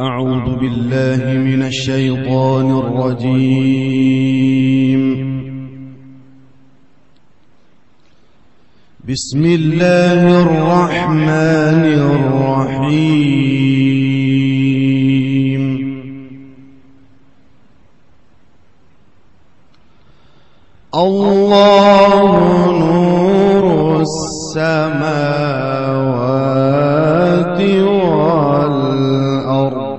أعوذ بالله من الشيطان الرجيم. بسم الله الرحمن الرحيم. الله نور السماوات والأرض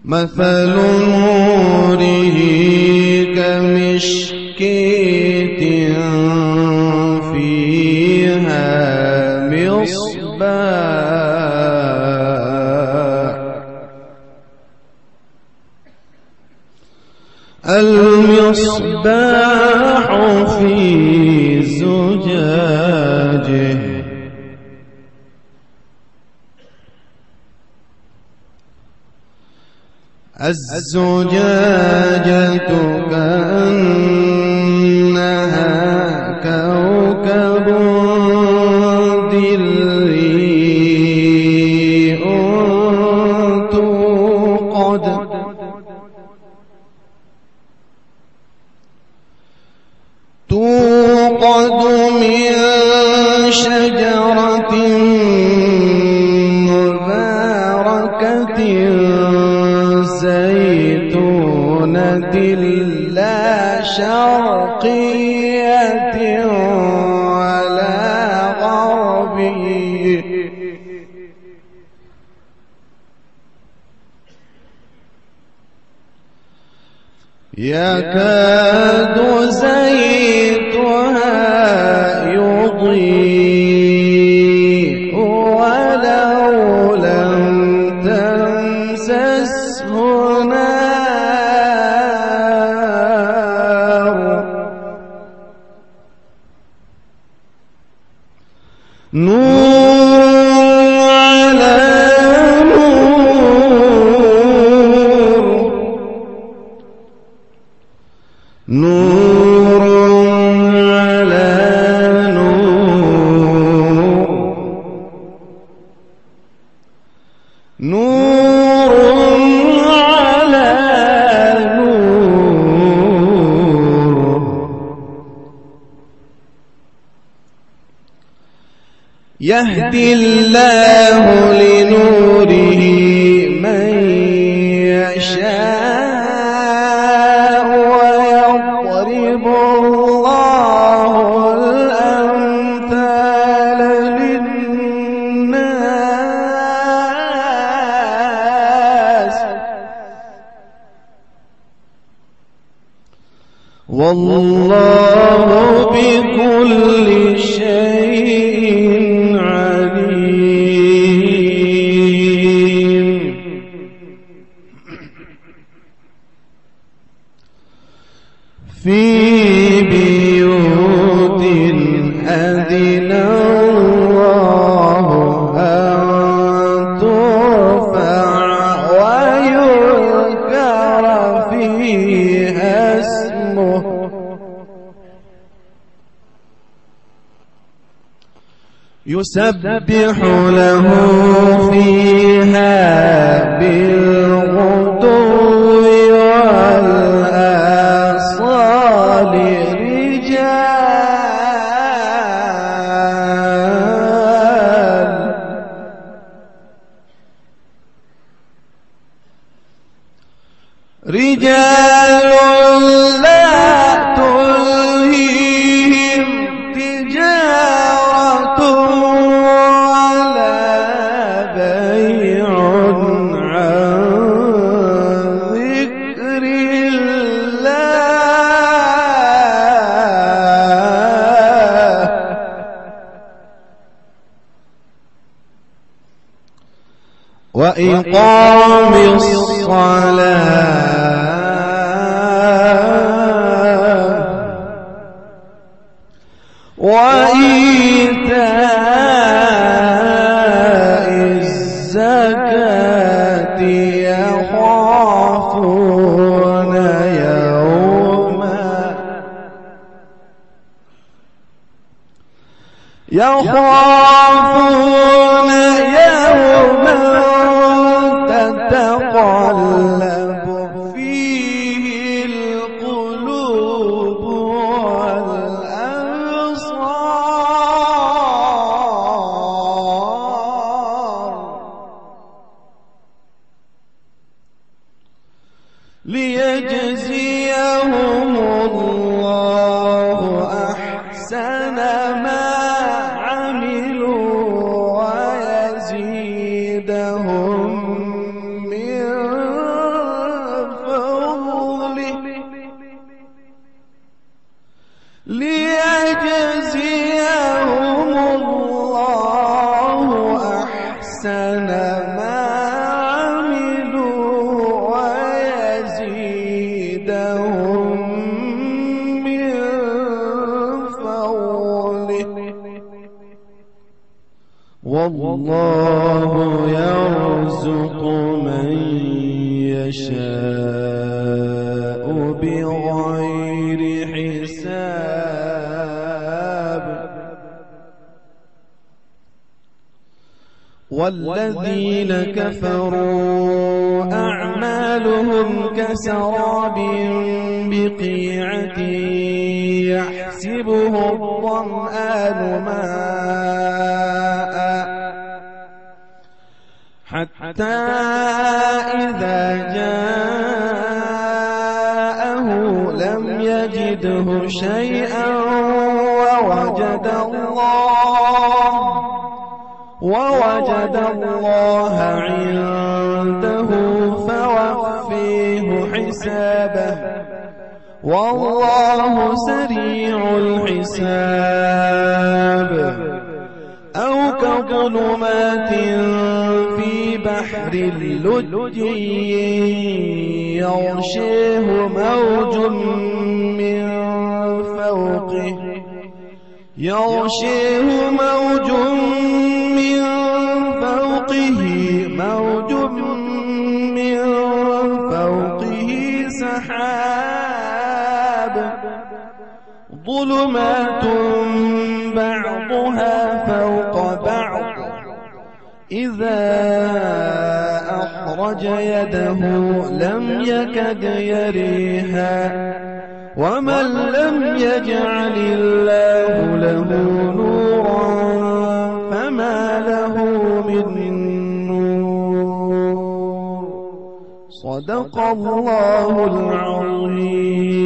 مثل نوره كمشكاة فيها مصباح المصباح في زجاجه الزجاجة كأنها كوكب دري توقد من شجرة مباركة زيتونة لا شرقية ولا غربية يكاد زيتها يضيء ولو لم تمسسه نور على نور على نور على نور يهدي الله لنوره من يشاء ويضرب الله الأمثال للناس والله بكل شيء عليم. في بيوت أذن الله أن ترفع ويذكر فيها اسمه يسبح له فيها بالغدو والآصال رجال لا تلهيهم تجارة ولا بيع عن ذكر الله وإقام الصلاة وإيتاء الزكاة يخافون يخافون يوما تتقلب فيه القلوب والأبصار ليجزيهم الله أحسن ما عملوا ويزيدهم من فضله ليجزيهم الله أحسن ما والله يرزق من يشاء بغير حساب والذين كفروا أعمالهم كسراب بقيعة يحسبه الظمآن ماء حتى إذا جاءه لم يجده شيئا ووجد الله عنده فوفيه حسابه والله سريع الحساب أو كظلمات في بحر اللجي يغشيه موج من فوقه سحاب ظلمات بعضها فوق بعض إذا أخرج يده لم يكد يريها ومن لم يجعل الله له نورا فما له من نور صدق الله العظيم.